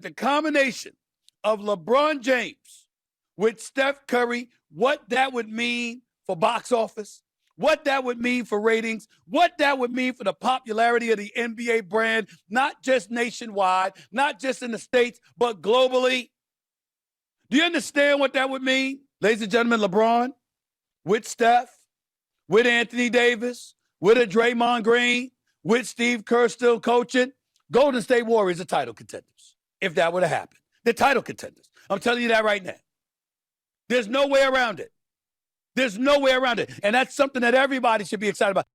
The combination of LeBron James with Steph Curry, what that would mean for box office, what that would mean for ratings, what that would mean for the popularity of the NBA brand, not just nationwide, not just in the States, but globally. Do you understand what that would mean? Ladies and gentlemen, LeBron with Steph, with Anthony Davis, with a Draymond Green, with Steve Kerr still coaching, Golden State Warriors are title contenders. If that would have happened, they're title contenders. I'm telling you that right now. There's no way around it. There's no way around it. And that's something that everybody should be excited about.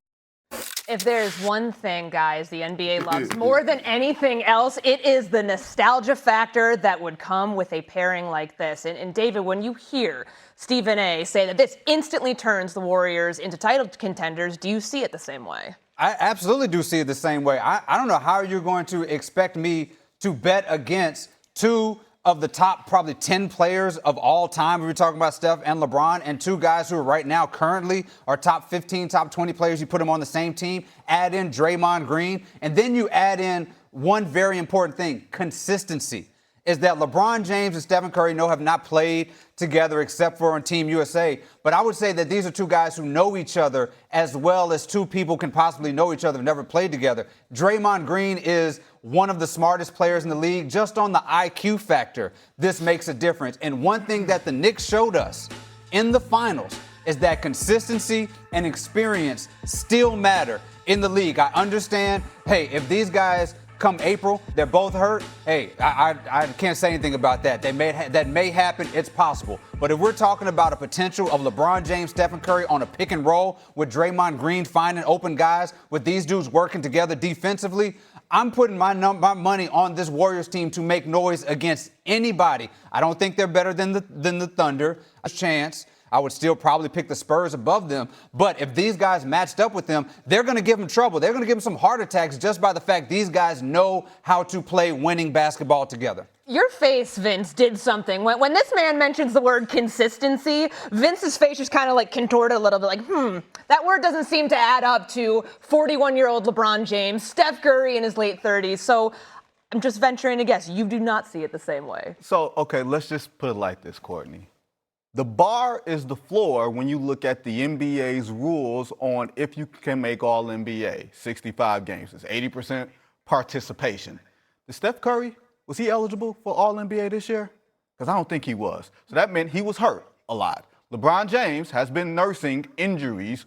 If there's one thing, guys, the NBA loves more than anything else, it is the nostalgia factor that would come with a pairing like this. And David, when you hear Stephen A. say that this instantly turns the Warriors into title contenders, do you see it the same way? I absolutely do see it the same way. I don't know how you're going to expect me to bet against two of the top probably 10 players of all time. We were talking about Steph and LeBron, and two guys who are right now currently are top 15, top 20 players. You put them on the same team, add in Draymond Green, and then you add in one very important thing, consistency. Is that LeBron James and Stephen Curry have not played together except for on Team USA. But I would say that these are two guys who know each other as well as two people can possibly know each other, have never played together. Draymond Green is one of the smartest players in the league. Just on the IQ factor, this makes a difference. And one thing that the Knicks showed us in the finals is that consistency and experience still matter in the league. I understand, hey, if these guys come April, they're both hurt. Hey, I can't say anything about that. That may happen. It's possible. But if we're talking about a potential of LeBron James, Stephen Curry on a pick and roll with Draymond Green finding open guys, with these dudes working together defensively, I'm putting my money on this Warriors team to make noise against anybody. I don't think they're better than the Thunder. A chance. I would still probably pick the Spurs above them. But if these guys matched up with them, they're going to give them trouble. They're going to give them some heart attacks just by the fact these guys know how to play winning basketball together. Your face, Vince, did something. When this man mentions the word consistency, Vince's face just kind of like contorted a little bit like, that word doesn't seem to add up to 41-year-old LeBron James, Steph Curry in his late 30s. So I'm just venturing to guess. You do not see it the same way. So, okay, let's just put it like this, Courtney. The bar is the floor when you look at the NBA's rules on if you can make All-NBA, 65 games. It's 80% participation. Did Steph Curry, was he eligible for All-NBA this year? Because I don't think he was. So that meant he was hurt a lot. LeBron James has been nursing injuries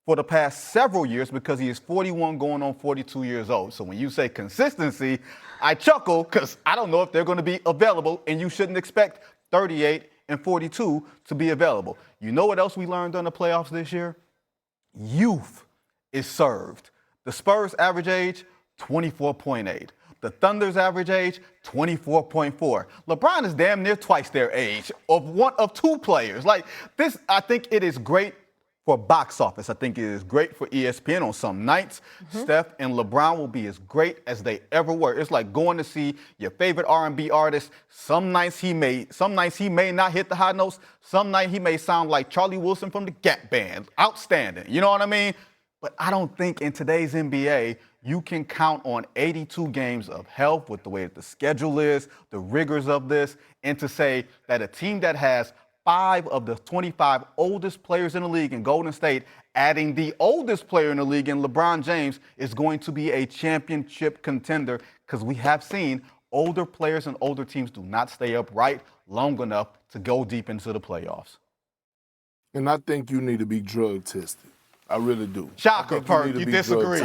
for the past several years because he is 41 going on 42 years old. So when you say consistency, I chuckle because I don't know if they're going to be available, and you shouldn't expect 38 and 42 to be available. You know what else we learned during the playoffs this year? Youth is served. The Spurs' average age, 24.8. The Thunder's average age, 24.4. LeBron is damn near twice their age of two players. Like this, I think it is great for box office. I think it is great for ESPN on some nights. Steph and LeBron will be as great as they ever were. It's like going to see your favorite R&B artist. Some nights he may not hit the high notes. Some night he may sound like Charlie Wilson from the Gap Band. Outstanding. You know what I mean? But I don't think in today's NBA you can count on 82 games of health with the way that the schedule is, the rigors of this, and to say that a team that has 5 of the 25 oldest players in the league in Golden State, adding the oldest player in the league in LeBron James, is going to be a championship contender, because we have seen older players and older teams do not stay upright long enough to go deep into the playoffs. And I think you need to be drug tested. I really do. Shocker, Perk, you disagree.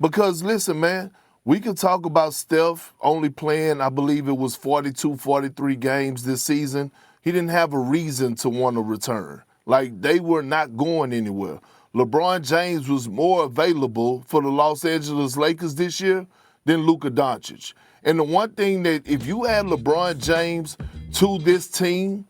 Because listen, man, we could talk about Steph only playing, I believe it was 42, 43 games this season. He didn't have a reason to want to return. Like, they were not going anywhere. LeBron James was more available for the Los Angeles Lakers this year than Luka Doncic. And the one thing that if you add LeBron James to this team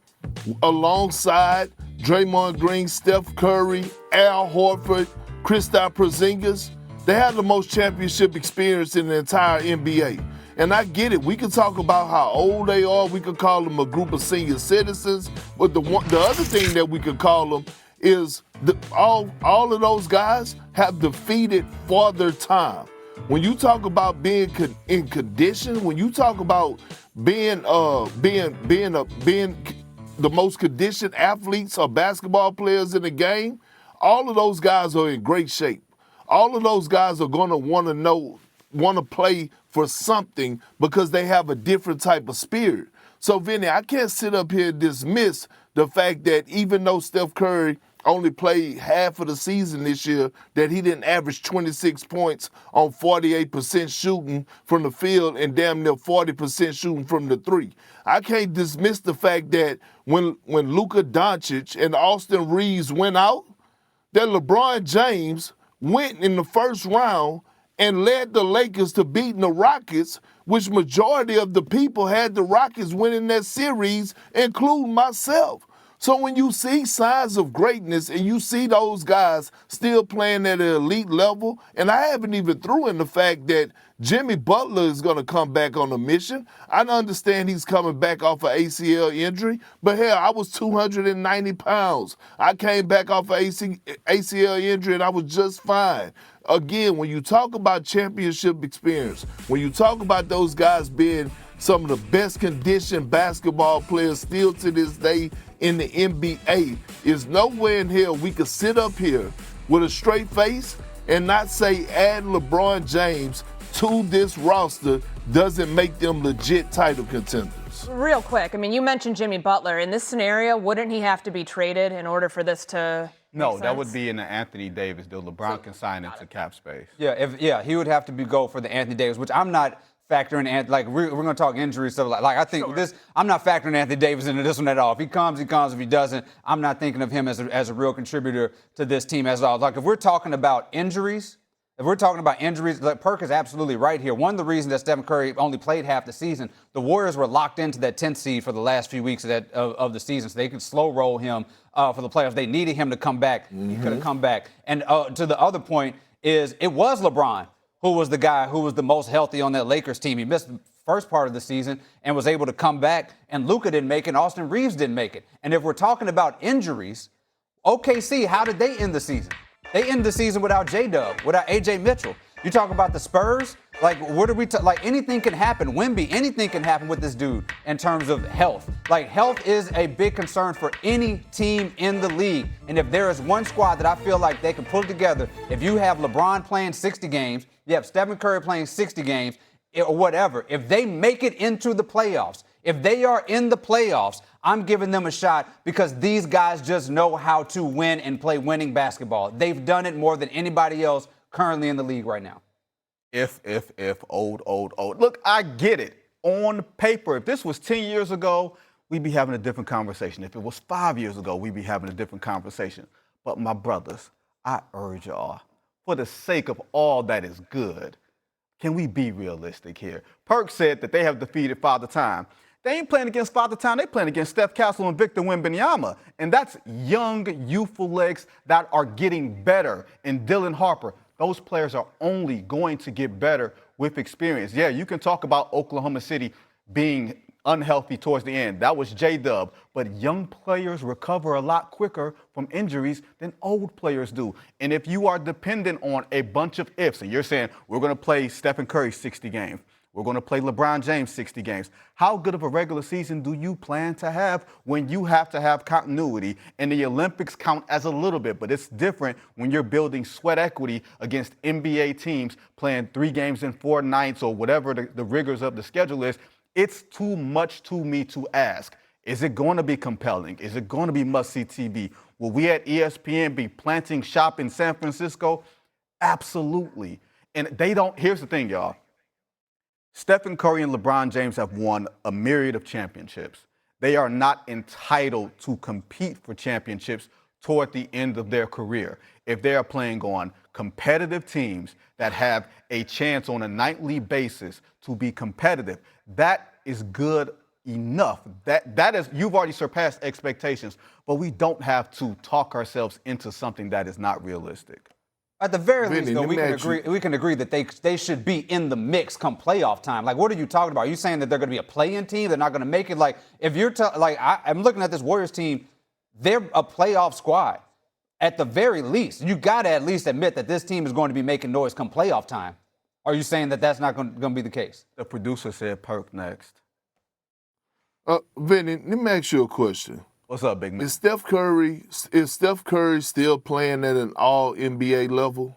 alongside Draymond Green, Steph Curry, Al Horford, Kristaps Porzingis, they have the most championship experience in the entire NBA. And I get it. We can talk about how old they are. We could call them a group of senior citizens. But the other thing that we could call them is all of those guys have defeated Father Time. When you talk about being in condition, when you talk about being the most conditioned athletes or basketball players in the game, all of those guys are in great shape. All of those guys are going to want to play for something because they have a different type of spirit. So, Vinny, I can't sit up here and dismiss the fact that even though Steph Curry only played half of the season this year, that he didn't average 26 points on 48% shooting from the field and damn near 40% shooting from the three. I can't dismiss the fact that when Luka Doncic and Austin Reeves went out, that LeBron James went in the first round and led the Lakers to beating the Rockets, which majority of the people had the Rockets winning that series, including myself. So when you see signs of greatness and you see those guys still playing at an elite level, and I haven't even threw in the fact that Jimmy Butler is going to come back on a mission. I understand he's coming back off an ACL injury, but hell, I was 290 pounds. I came back off an ACL injury and I was just fine. Again, when you talk about championship experience, when you talk about those guys being some of the best conditioned basketball players still to this day in the NBA, is nowhere in hell we could sit up here with a straight face and not say add LeBron James to this roster doesn't make them legit title contenders. Real quick, I mean, you mentioned Jimmy Butler. In this scenario, wouldn't he have to be traded in order for this to No, make that sense? would be in the Anthony Davis deal. LeBron can sign into cap space. Yeah, he would have to go for the Anthony Davis, which I'm not factoring in. Like we're going to talk injury stuff. Like I think this, I'm not factoring Anthony Davis into this one at all. If he comes, he comes. If he doesn't, I'm not thinking of him as a real contributor to this team as all. Like if we're talking about injuries. Like Perk is absolutely right here. One of the reasons that Stephen Curry only played half the season, the Warriors were locked into that 10th seed for the last few weeks of the season, so they could slow roll him for the playoffs. They needed him to come back. He could have come back. And to the other point is it was LeBron who was the guy who was the most healthy on that Lakers team. He missed the first part of the season and was able to come back, and Luka didn't make it, and Austin Reeves didn't make it. And if we're talking about injuries, OKC, how did they end the season? They ended the season without J-Dub, without A.J. Mitchell. You talk about the Spurs, like what are we like anything can happen. Wemby, anything can happen with this dude in terms of health. Like health is a big concern for any team in the league. And if there is one squad that I feel like they can pull together, if you have LeBron playing 60 games, you have Stephen Curry playing 60 games, or whatever, if they make it into the playoffs, if they are in the playoffs, I'm giving them a shot because these guys just know how to win and play winning basketball. They've done it more than anybody else currently in the league right now. If, old. Look, I get it. On paper, if this was 10 years ago, we'd be having a different conversation. If it was 5 years ago, we'd be having a different conversation. But my brothers, I urge y'all, for the sake of all that is good, can we be realistic here? Perk said that they have defeated Father Time. They ain't playing against Father Time. They're playing against Steph Castle and Victor Wembanyama. And that's young, youthful legs that are getting better. And Dylan Harper, those players are only going to get better with experience. Yeah, you can talk about Oklahoma City being unhealthy towards the end. That was J-Dub. But young players recover a lot quicker from injuries than old players do. And if you are dependent on a bunch of ifs, and you're saying, we're going to play Stephen Curry 60 games, we're going to play LeBron James 60 games. How good of a regular season do you plan to have when you have to have continuity? And the Olympics count as a little bit, but it's different when you're building sweat equity against NBA teams playing 3 games in 4 nights or whatever the rigors of the schedule is. It's too much to me to ask. Is it going to be compelling? Is it going to be must-see TV? Will we at ESPN be planting shop in San Francisco? Absolutely. And they don't, here's the thing, y'all. Stephen Curry and LeBron James have won a myriad of championships. They are not entitled to compete for championships toward the end of their career. If they are playing on competitive teams that have a chance on a nightly basis to be competitive, that is good enough. That is, you've already surpassed expectations, but we don't have to talk ourselves into something that is not realistic. At the very Vinny, least, though, we can agree that they should be in the mix come playoff time. Like, what are you talking about? Are you saying that they're going to be a play-in team? They're not going to make it? Like, if you're I'm looking at this Warriors team, they're a playoff squad. At the very least, you got to at least admit that this team is going to be making noise come playoff time. Are you saying that that's not going to be the case? The producer said Perk next. Vinny, let me ask you a question. What's up, big man? Is Steph Curry still playing at an all NBA level?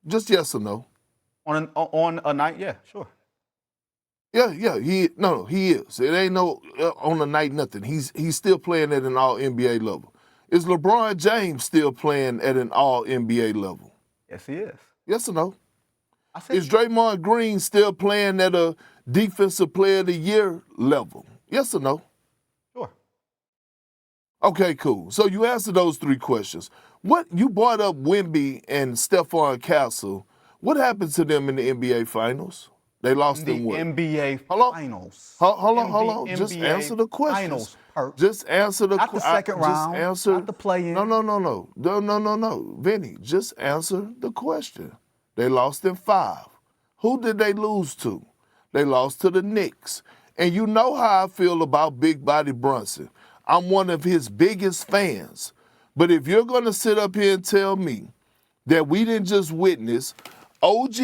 Just yes or no? On a night, yeah, sure. Yeah, he is. It ain't no on the night nothing. He's still playing at an all NBA level. Is LeBron James still playing at an all NBA level? Yes, he is. Yes or no? I said Is Draymond Green still playing at a defensive player of the year level? Yes or no? sure. Okay, cool. So you answered those three questions. What you brought up Wemby and Stephon Castle. What happened to them in the NBA Finals? They lost The in what? NBA Hold on. Finals. Hold on. Just NBA answer the questions. Finals, Perk. Just answer the Not the second round, Just answer. not the play-in. No. Vinny, just answer the question. They lost in 5. Who did they lose to? They lost to the Knicks. And you know how I feel about Big Body Brunson. I'm one of his biggest fans. But if you're going to sit up here and tell me that we didn't just witness OG